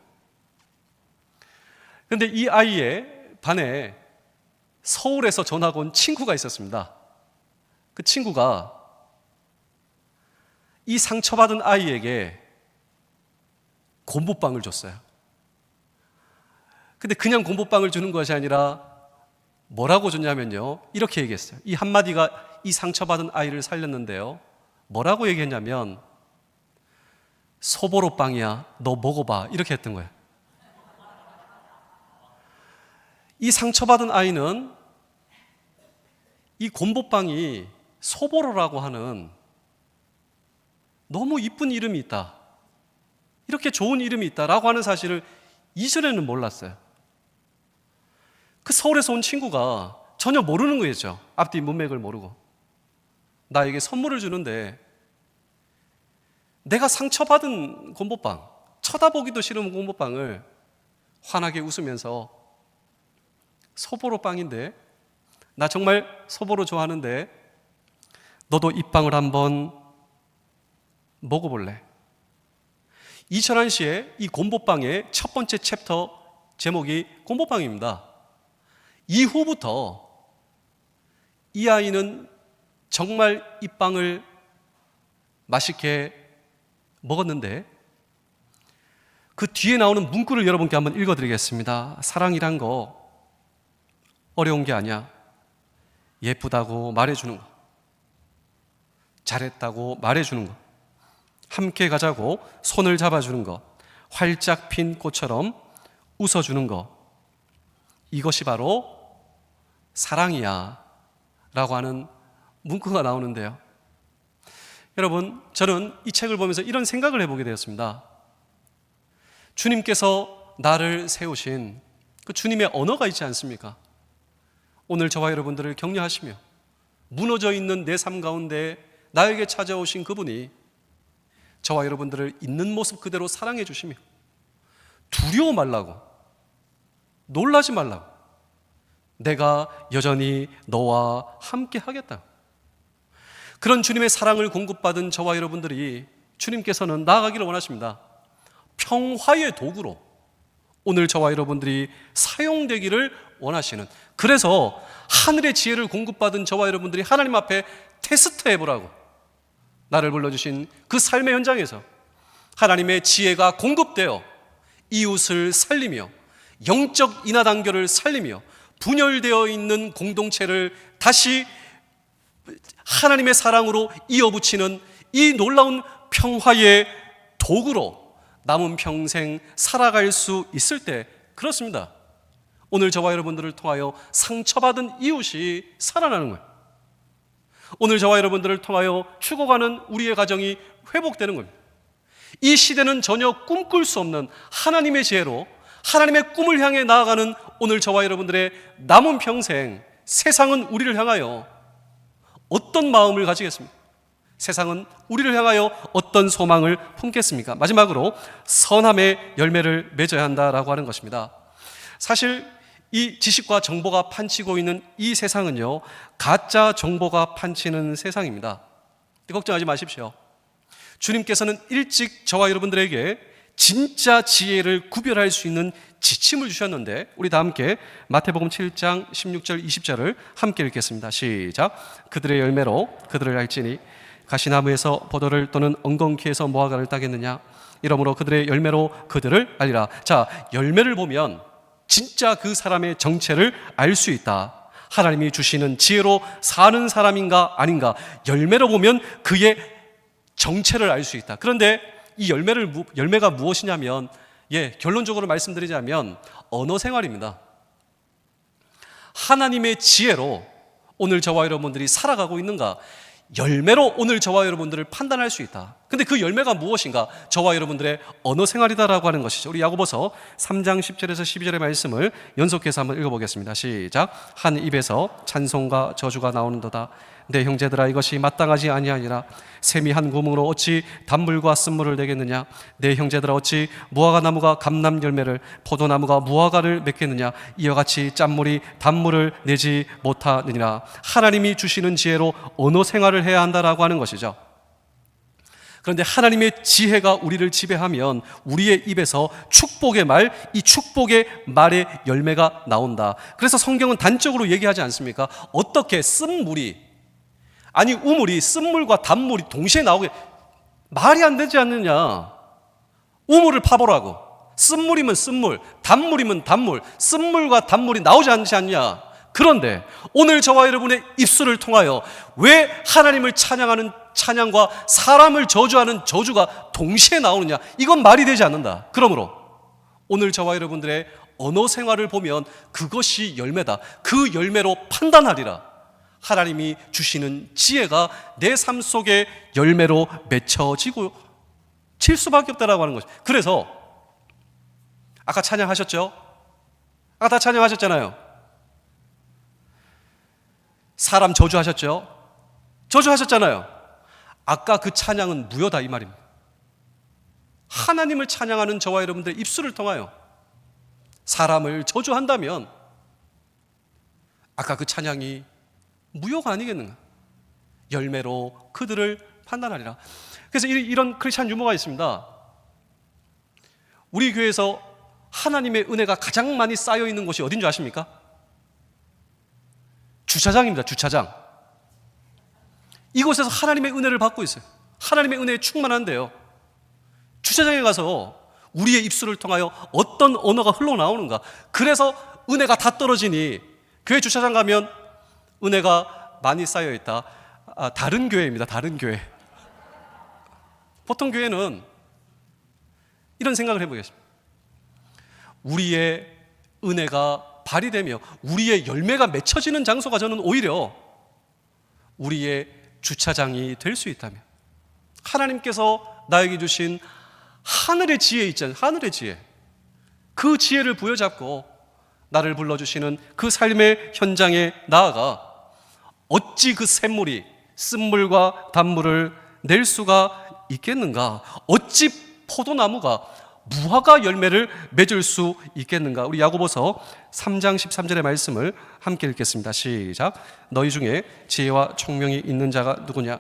그런데 이 아이의 반에 서울에서 전학 온 친구가 있었습니다. 그 친구가 이 상처받은 아이에게 곰보빵을 줬어요. 근데 그냥 곰보빵을 주는 것이 아니라 뭐라고 줬냐면요, 이렇게 얘기했어요. 이 한마디가 이 상처받은 아이를 살렸는데요, 뭐라고 얘기했냐면 소보로빵이야, 너 먹어봐, 이렇게 했던 거예요. 이 상처받은 아이는 이 곰보빵이 소보로라고 하는 너무 이쁜 이름이 있다, 이렇게 좋은 이름이 있다라고 하는 사실을 이전에는 몰랐어요. 그 서울에서 온 친구가 전혀 모르는 거였죠. 앞뒤 문맥을 모르고 나에게 선물을 주는데, 내가 상처받은 곰보빵, 쳐다보기도 싫은 곰보빵을 환하게 웃으면서 소보로 빵인데, 나 정말 소보로 좋아하는데 너도 이 빵을 한번 먹어볼래? 이철환 씨의 이 곰보빵의 첫 번째 챕터 제목이 곰보빵입니다. 이후부터 이 아이는 정말 이 빵을 맛있게 먹었는데, 그 뒤에 나오는 문구를 여러분께 한번 읽어드리겠습니다. 사랑이란 거 어려운 게 아니야. 예쁘다고 말해주는 거, 잘했다고 말해주는 거, 함께 가자고 손을 잡아주는 거, 활짝 핀 꽃처럼 웃어주는 거, 이것이 바로 사랑이야 라고 하는 문구가 나오는데요, 여러분, 저는 이 책을 보면서 이런 생각을 해보게 되었습니다. 주님께서 나를 세우신 그 주님의 언어가 있지 않습니까? 오늘 저와 여러분들을 격려하시며 무너져 있는 내 삶 가운데 나에게 찾아오신 그분이 저와 여러분들을 있는 모습 그대로 사랑해 주시며 두려워 말라고, 놀라지 말라고, 내가 여전히 너와 함께 하겠다, 그런 주님의 사랑을 공급받은 저와 여러분들이 주님께서는 나아가기를 원하십니다. 평화의 도구로 오늘 저와 여러분들이 사용되기를 원하시는, 그래서 하늘의 지혜를 공급받은 저와 여러분들이 하나님 앞에 테스트 해보라고 나를 불러주신 그 삶의 현장에서 하나님의 지혜가 공급되어 이웃을 살리며 영적 인하단결을 살리며 분열되어 있는 공동체를 다시 하나님의 사랑으로 이어붙이는 이 놀라운 평화의 도구로 남은 평생 살아갈 수 있을 때, 그렇습니다, 오늘 저와 여러분들을 통하여 상처받은 이웃이 살아나는 거예요. 오늘 저와 여러분들을 통하여 죽어가는 우리의 가정이 회복되는 겁니다. 이 시대는 전혀 꿈꿀 수 없는 하나님의 지혜로 하나님의 꿈을 향해 나아가는 오늘 저와 여러분들의 남은 평생, 세상은 우리를 향하여 어떤 마음을 가지겠습니까? 세상은 우리를 향하여 어떤 소망을 품겠습니까? 마지막으로 선함의 열매를 맺어야 한다라고 하는 것입니다. 사실 이 지식과 정보가 판치고 있는 이 세상은요, 가짜 정보가 판치는 세상입니다. 걱정하지 마십시오. 주님께서는 일찍 저와 여러분들에게 진짜 지혜를 구별할 수 있는 지침을 주셨는데, 우리 다 함께 마태복음 7장 16절 20절을 함께 읽겠습니다. 시작. 그들의 열매로 그들을 알지니 가시나무에서 포도를 또는 엉겅퀴에서 무화과를 따겠느냐, 이러므로 그들의 열매로 그들을 알리라. 자, 열매를 보면 진짜 그 사람의 정체를 알 수 있다. 하나님이 주시는 지혜로 사는 사람인가 아닌가, 열매로 보면 그의 정체를 알 수 있다. 그런데 이 열매가 무엇이냐면, 결론적으로 말씀드리자면 언어 생활입니다. 하나님의 지혜로 오늘 저와 여러분들이 살아가고 있는가, 열매로 오늘 저와 여러분들을 판단할 수 있다. 근데 그 열매가 무엇인가? 저와 여러분들의 언어 생활이다라고 하는 것이죠. 우리 야고보서 3장 10절에서 12절의 말씀을 연속해서 한번 읽어보겠습니다. 시작. 한 입에서 찬송과 저주가 나오는도다. 내 형제들아, 이것이 마땅하지 아니하니라. 샘이 한 구멍으로 어찌 단물과 쓴물을 내겠느냐? 내 형제들아, 어찌 무화과 나무가 감람 열매를, 포도나무가 무화과를 맺겠느냐? 이와 같이 짠물이 단물을 내지 못하느니라. 하나님이 주시는 지혜로 언어 생활을 해야 한다라고 하는 것이죠. 그런데 하나님의 지혜가 우리를 지배하면 우리의 입에서 축복의 말, 이 축복의 말의 열매가 나온다. 그래서 성경은 단적으로 얘기하지 않습니까? 어떻게 쓴물이, 아니 우물이, 쓴물과 단물이 동시에 나오게, 말이 안 되지 않느냐. 우물을 파보라고. 쓴물이면 쓴물, 단물이면 단물, 쓴물과 단물이 나오지 않지 않냐. 그런데 오늘 저와 여러분의 입술을 통하여 왜 하나님을 찬양하는 찬양과 사람을 저주하는 저주가 동시에 나오느냐? 이건 말이 되지 않는다. 그러므로 오늘 저와 여러분들의 언어 생활을 보면 그것이 열매다. 그 열매로 판단하리라. 하나님이 주시는 지혜가 내 삶 속에 열매로 맺혀지고 질 수밖에 없다라고 하는 거죠. 그래서 아까 찬양하셨죠? 아까 다 찬양하셨잖아요. 사람 저주하셨죠? 저주하셨잖아요. 아까 그 찬양은 무효다 이 말입니다. 하나님을 찬양하는 저와 여러분들의 입술을 통하여 사람을 저주한다면 아까 그 찬양이 무효가 아니겠는가? 열매로 그들을 판단하리라. 그래서 이런 크리스찬 유머가 있습니다. 우리 교회에서 하나님의 은혜가 가장 많이 쌓여 있는 곳이 어딘 줄 아십니까? 주차장입니다. 주차장. 이곳에서 하나님의 은혜를 받고 있어요. 하나님의 은혜에 충만한데요, 주차장에 가서 우리의 입술을 통하여 어떤 언어가 흘러나오는가. 그래서 은혜가 다 떨어지니 교회 주차장 가면 은혜가 많이 쌓여 있다. 다른 교회입니다. 다른 교회. 보통 교회는 이런 생각을 해보겠습니다. 우리의 은혜가 발휘되며 우리의 열매가 맺혀지는 장소가 저는 오히려 우리의 주차장이 될 수 있다면, 하나님께서 나에게 주신 하늘의 지혜 있잖아요. 하늘의 지혜. 그 지혜를 부여잡고 나를 불러주시는 그 삶의 현장에 나아가 어찌 그 샘물이 쓴물과 단물을 낼 수가 있겠는가? 어찌 포도나무가 무화과 열매를 맺을 수 있겠는가? 우리 야고보서 3장 13절의 말씀을 함께 읽겠습니다. 시작. 너희 중에 지혜와 총명이 있는 자가 누구냐?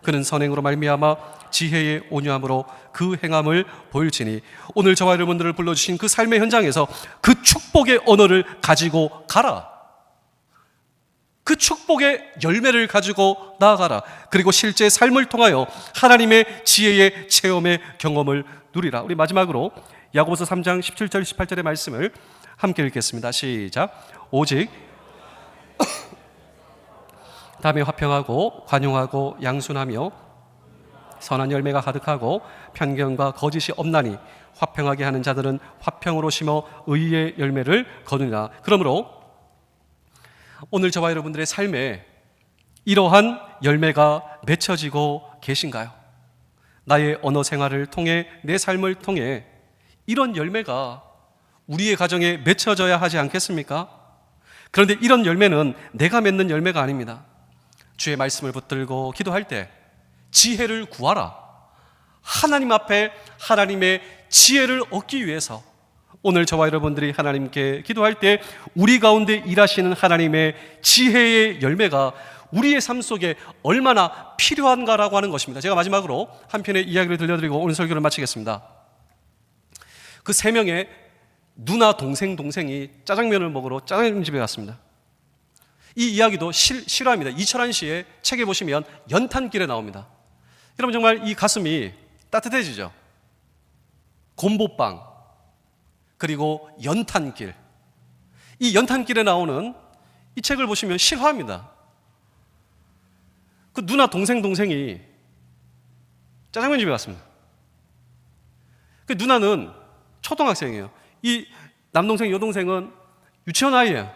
그는 선행으로 말미암아 지혜의 온유함으로 그 행함을 보일지니. 오늘 저와 여러분들을 불러주신 그 삶의 현장에서 그 축복의 언어를 가지고 가라. 그 축복의 열매를 가지고 나아가라. 그리고 실제 삶을 통하여 하나님의 지혜의 체험의 경험을 누리라. 우리 마지막으로 야고보서 3장 17절 18절의 말씀을 함께 읽겠습니다. 시작. 오직 다음에 화평하고 관용하고 양순하며 선한 열매가 가득하고 편견과 거짓이 없나니 화평하게 하는 자들은 화평으로 심어 의의 열매를 거두리라. 그러므로 오늘 저와 여러분들의 삶에 이러한 열매가 맺혀지고 계신가요? 나의 언어 생활을 통해, 내 삶을 통해 이런 열매가 우리의 가정에 맺혀져야 하지 않겠습니까? 그런데 이런 열매는 내가 맺는 열매가 아닙니다. 주의 말씀을 붙들고 기도할 때 지혜를 구하라. 하나님 앞에 하나님의 지혜를 얻기 위해서 오늘 저와 여러분들이 하나님께 기도할 때 우리 가운데 일하시는 하나님의 지혜의 열매가 우리의 삶 속에 얼마나 필요한가라고 하는 것입니다. 제가 마지막으로 한 편의 이야기를 들려드리고 오늘 설교를 마치겠습니다. 그 세 명의 누나 동생이 짜장면을 먹으러 짜장면집에 갔습니다. 이 이야기도 실화입니다. 이철환 씨의 책에 보시면 연탄길에 나옵니다. 여러분 정말 이 가슴이 따뜻해지죠. 곰보빵 그리고 연탄길, 이 연탄길에 나오는 이 책을 보시면 실화입니다. 그 누나 동생이 짜장면집에 갔습니다. 그 누나는 초등학생이에요. 이 남동생 여동생은 유치원 아이예요.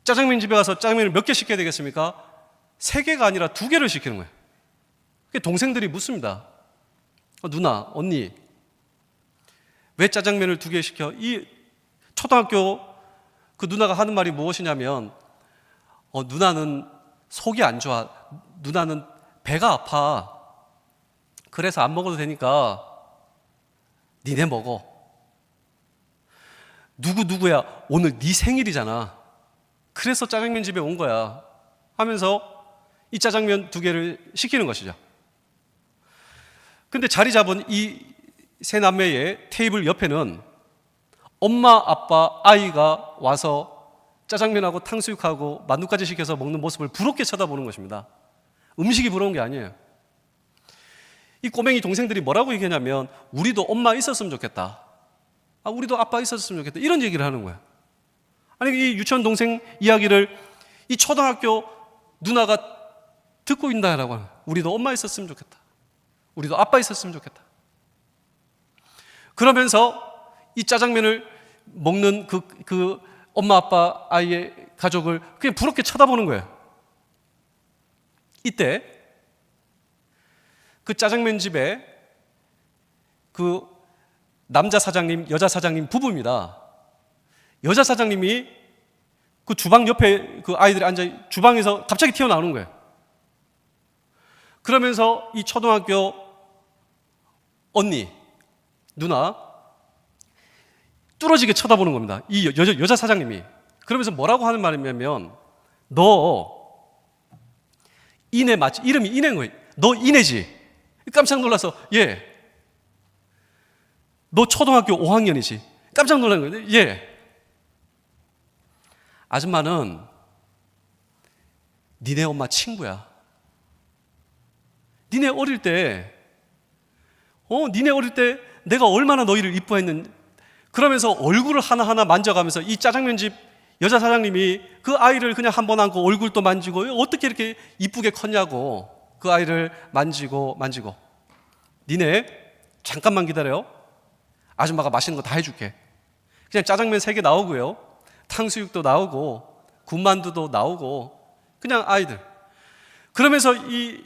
짜장면집에 가서 짜장면을 몇 개 시켜야 되겠습니까? 3개가 아니라 2개를 시키는 거예요. 동생들이 묻습니다. 누나, 언니, 왜 짜장면을 2개 시켜? 이 초등학교 그 누나가 하는 말이 무엇이냐면 누나는 속이 안 좋아. 누나는 배가 아파. 그래서 안 먹어도 되니까 니네 먹어. 누구야 오늘 네 생일이잖아. 그래서 짜장면 집에 온 거야 하면서 이 짜장면 2개를 시키는 것이죠. 근데 자리 잡은 이 세 남매의 테이블 옆에는 엄마, 아빠, 아이가 와서 짜장면하고 탕수육하고 만두까지 시켜서 먹는 모습을 부럽게 쳐다보는 것입니다. 음식이 부러운 게 아니에요. 이 꼬맹이 동생들이 뭐라고 얘기하냐면 우리도 엄마 있었으면 좋겠다. 우리도 아빠 있었으면 좋겠다. 이런 얘기를 하는 거야. 아니 이 유치원 동생 이야기를 이 초등학교 누나가 듣고 있다라고 하는 거야. 우리도 엄마 있었으면 좋겠다. 우리도 아빠 있었으면 좋겠다. 그러면서 이 짜장면을 먹는 그 엄마, 아빠, 아이의 가족을 그냥 부럽게 쳐다보는 거예요. 이때 그 짜장면 집에 그 남자 사장님, 여자 사장님 부부입니다. 여자 사장님이 그 주방 옆에 그 아이들이 앉아 주방에서 갑자기 튀어나오는 거예요. 그러면서 이 초등학교 언니, 누나 뚫어지게 쳐다보는 겁니다. 이 여자 사장님이. 그러면서 뭐라고 하는 말이냐면, 너 이내 맞지? 이름이 이내인 거예요. 너 이내지? 깜짝 놀라서, 예. 너 초등학교 5학년이지? 깜짝 놀란 거예요. 예. 아줌마는 니네 엄마 친구야. 니네 어릴 때 내가 얼마나 너희를 이뻐했는지. 그러면서 얼굴을 하나하나 만져가면서 이 짜장면집 여자 사장님이 그 아이를 그냥 한 번 안고 얼굴도 만지고, 어떻게 이렇게 이쁘게 컸냐고 그 아이를 만지고 니네 잠깐만 기다려. 아줌마가 맛있는 거 다 해줄게. 그냥 짜장면 3개 나오고요, 탕수육도 나오고 군만두도 나오고, 그냥 아이들. 그러면서 이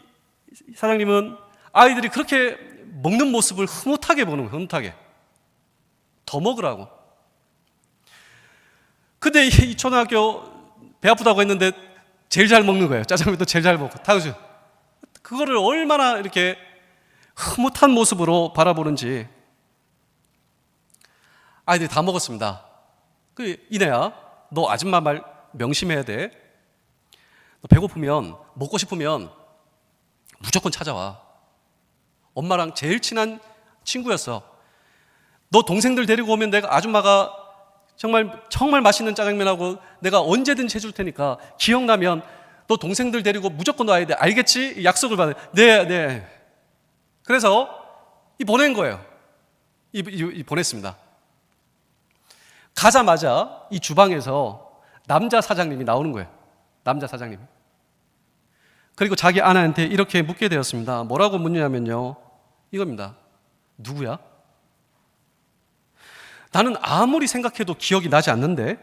사장님은 아이들이 그렇게 먹는 모습을 흐뭇하게 보는 거예요. 흐뭇하게. 더 먹으라고. 근데 이 초등학교 배 아프다고 했는데 제일 잘 먹는 거예요. 짜장면도 제일 잘 먹고 탕수육. 그거를 얼마나 이렇게 흐뭇한 모습으로 바라보는지. 아이들이 다 먹었습니다. 이내야, 너 아줌마 말 명심해야 돼. 너 배고프면, 먹고 싶으면 무조건 찾아와. 엄마랑 제일 친한 친구였어. 너 동생들 데리고 오면 내가 아줌마가 정말 맛있는 짜장면하고 내가 언제든지 해줄 테니까, 기억나면 너 동생들 데리고 무조건 와야 돼. 알겠지? 약속을 받아. 네. 그래서 보낸 거예요. 보냈습니다. 가자마자 이 주방에서 남자 사장님이 나오는 거예요. 남자 사장님이. 그리고 자기 아내한테 이렇게 묻게 되었습니다. 뭐라고 묻냐면요, 이겁니다. 누구야? 나는 아무리 생각해도 기억이 나지 않는데.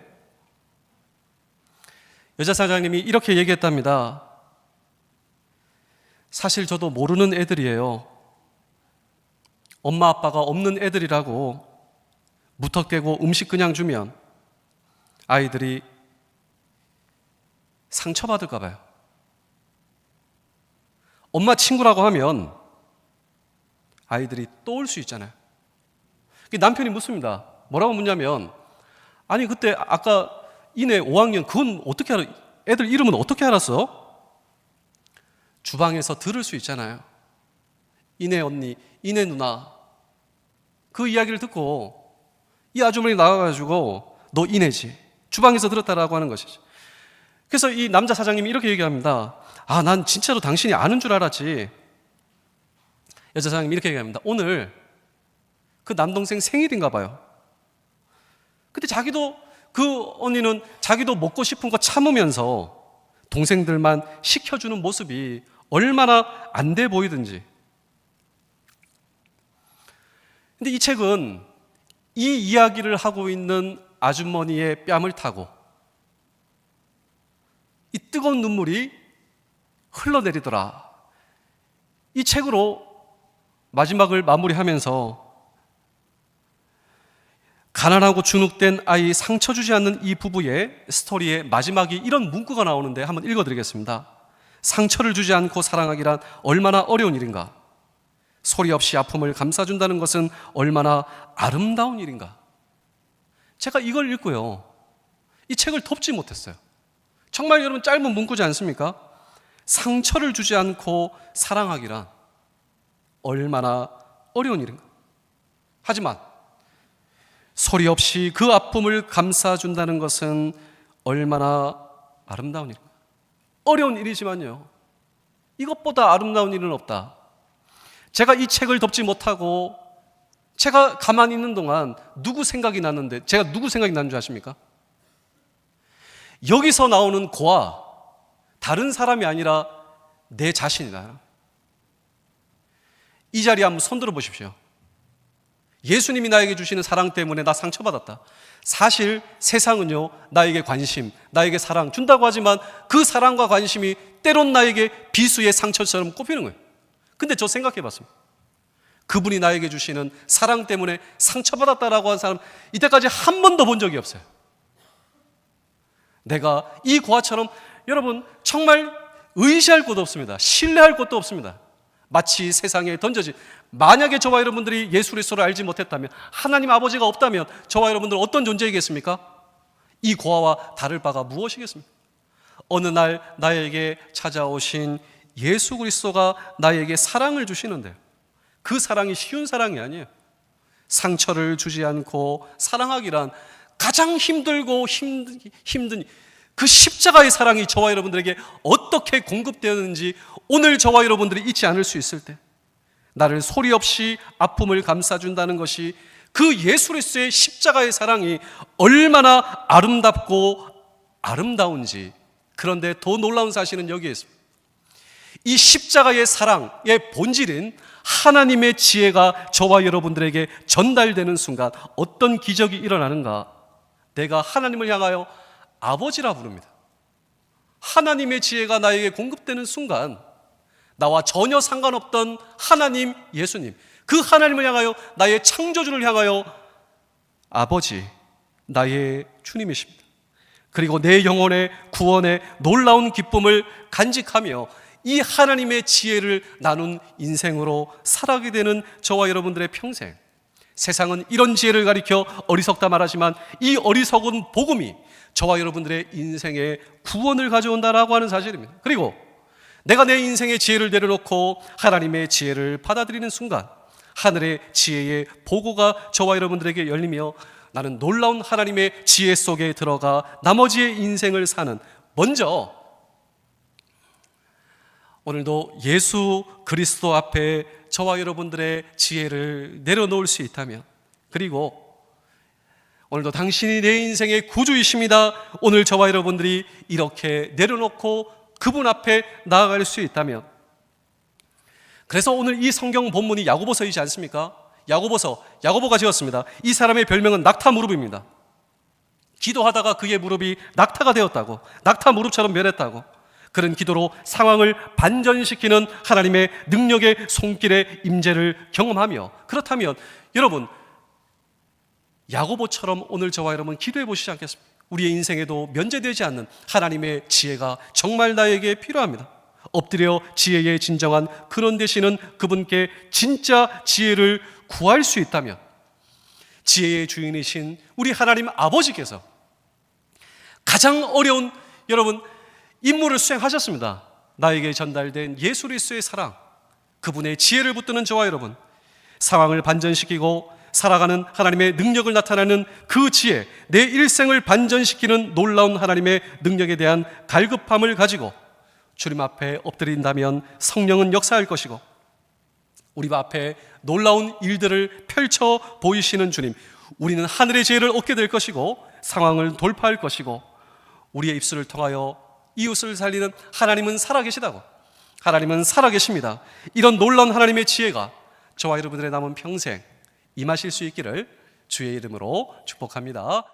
여자 사장님이 이렇게 얘기했답니다. 사실 저도 모르는 애들이에요. 엄마 아빠가 없는 애들이라고 무턱대고 음식 그냥 주면 아이들이 상처받을까 봐요. 엄마 친구라고 하면 아이들이 또 올 수 있잖아요. 남편이 묻습니다. 뭐라고 묻냐면, 아니 그때 아까 이내 5학년 그건 어떻게 알아? 애들 이름은 어떻게 알았어? 주방에서 들을 수 있잖아요. 이내 언니, 이내 누나 그 이야기를 듣고 이 아주머니 나와가지고 너 이내지? 주방에서 들었다라고 하는 것이죠. 그래서 이 남자 사장님이 이렇게 얘기합니다. 아, 난 진짜로 당신이 아는 줄 알았지. 여자 사장님이 이렇게 얘기합니다. 오늘 그 남동생 생일인가 봐요. 근데 그 언니는 자기도 먹고 싶은 거 참으면서 동생들만 시켜주는 모습이 얼마나 안 돼 보이든지. 근데 이 책은 이 이야기를 하고 있는 아주머니의 뺨을 타고 이 뜨거운 눈물이 흘러내리더라. 이 책으로 마지막을 마무리하면서 가난하고 주눅된 아이, 상처 주지 않는 이 부부의 스토리의 마지막에 이런 문구가 나오는데 한번 읽어드리겠습니다. 상처를 주지 않고 사랑하기란 얼마나 어려운 일인가. 소리 없이 아픔을 감싸준다는 것은 얼마나 아름다운 일인가. 제가 이걸 읽고요, 이 책을 덮지 못했어요. 정말 여러분 짧은 문구지 않습니까? 상처를 주지 않고 사랑하기란 얼마나 어려운 일인가. 하지만 소리 없이 그 아픔을 감싸준다는 것은 얼마나 아름다운 일인가. 어려운 일이지만요, 이것보다 아름다운 일은 없다. 제가 이 책을 덮지 못하고 제가 가만히 있는 동안 누구 생각이 났는데, 제가 누구 생각이 나는 줄 아십니까? 여기서 나오는 고아, 다른 사람이 아니라 내 자신이다. 이 자리에 한번 손 들어 보십시오. 예수님이 나에게 주시는 사랑 때문에 나 상처받았다. 사실 세상은요, 나에게 관심, 나에게 사랑 준다고 하지만 그 사랑과 관심이 때론 나에게 비수의 상처처럼 꼽히는 거예요. 근데 저 생각해 봤습니다. 그분이 나에게 주시는 사랑 때문에 상처받았다라고 하는 사람 이때까지 한 번도 본 적이 없어요. 내가 이 고아처럼 여러분 정말 의지할 곳도 없습니다. 신뢰할 곳도 없습니다. 마치 세상에 던져진, 만약에 저와 여러분들이 예수 그리스도를 알지 못했다면, 하나님 아버지가 없다면 저와 여러분들 어떤 존재이겠습니까? 이 고아와 다를 바가 무엇이겠습니까? 어느 날 나에게 찾아오신 예수 그리스도가 나에게 사랑을 주시는데요, 그 사랑이 쉬운 사랑이 아니에요. 상처를 주지 않고 사랑하기란 가장 힘들고 힘든 그 십자가의 사랑이 저와 여러분들에게 어떻게 공급되었는지 오늘 저와 여러분들이 잊지 않을 수 있을 때, 나를 소리 없이 아픔을 감싸준다는 것이 그 예수 그리스도의 십자가의 사랑이 얼마나 아름답고 아름다운지. 그런데 더 놀라운 사실은 여기에 있습니다. 이 십자가의 사랑의 본질인 하나님의 지혜가 저와 여러분들에게 전달되는 순간 어떤 기적이 일어나는가? 내가 하나님을 향하여 아버지라 부릅니다. 하나님의 지혜가 나에게 공급되는 순간 나와 전혀 상관없던 하나님, 예수님, 그 하나님을 향하여, 나의 창조주를 향하여 아버지, 나의 주님이십니다. 그리고 내 영혼의 구원의 놀라운 기쁨을 간직하며 이 하나님의 지혜를 나눈 인생으로 살아가게 되는 저와 여러분들의 평생. 세상은 이런 지혜를 가리켜 어리석다 말하지만 이 어리석은 복음이 저와 여러분들의 인생의 구원을 가져온다라고 하는 사실입니다. 그리고 내가 내 인생의 지혜를 내려놓고 하나님의 지혜를 받아들이는 순간 하늘의 지혜의 보고가 저와 여러분들에게 열리며 나는 놀라운 하나님의 지혜 속에 들어가 나머지의 인생을 사는, 먼저 오늘도 예수 그리스도 앞에 저와 여러분들의 지혜를 내려놓을 수 있다면, 그리고 오늘도 당신이 내 인생의 구주이십니다, 오늘 저와 여러분들이 이렇게 내려놓고 그분 앞에 나아갈 수 있다면, 그래서 오늘 이 성경 본문이 야고보서이지 않습니까? 야고보가 지었습니다. 이 사람의 별명은 낙타 무릎입니다. 기도하다가 그의 무릎이 낙타가 되었다고, 낙타 무릎처럼 변했다고. 그런 기도로 상황을 반전시키는 하나님의 능력의 손길의 임재를 경험하며, 그렇다면 여러분 야고보처럼 오늘 저와 여러분 기도해 보시지 않겠습니까? 우리의 인생에도 면제되지 않는 하나님의 지혜가 정말 나에게 필요합니다. 엎드려 지혜의 진정한 근원 되시는 그분께 진짜 지혜를 구할 수 있다면, 지혜의 주인이신 우리 하나님 아버지께서 가장 어려운 여러분 임무를 수행하셨습니다. 나에게 전달된 예수 그리스도의 사랑, 그분의 지혜를 붙드는 저와 여러분, 상황을 반전시키고 살아가는 하나님의 능력을 나타내는 그 지혜, 내 일생을 반전시키는 놀라운 하나님의 능력에 대한 갈급함을 가지고 주님 앞에 엎드린다면 성령은 역사할 것이고, 우리 앞에 놀라운 일들을 펼쳐 보이시는 주님, 우리는 하늘의 지혜를 얻게 될 것이고 상황을 돌파할 것이고, 우리의 입술을 통하여 이웃을 살리는 하나님은 살아계시다고, 하나님은 살아계십니다. 이런 놀라운 하나님의 지혜가 저와 여러분들의 남은 평생 임하실 수 있기를 주의 이름으로 축복합니다.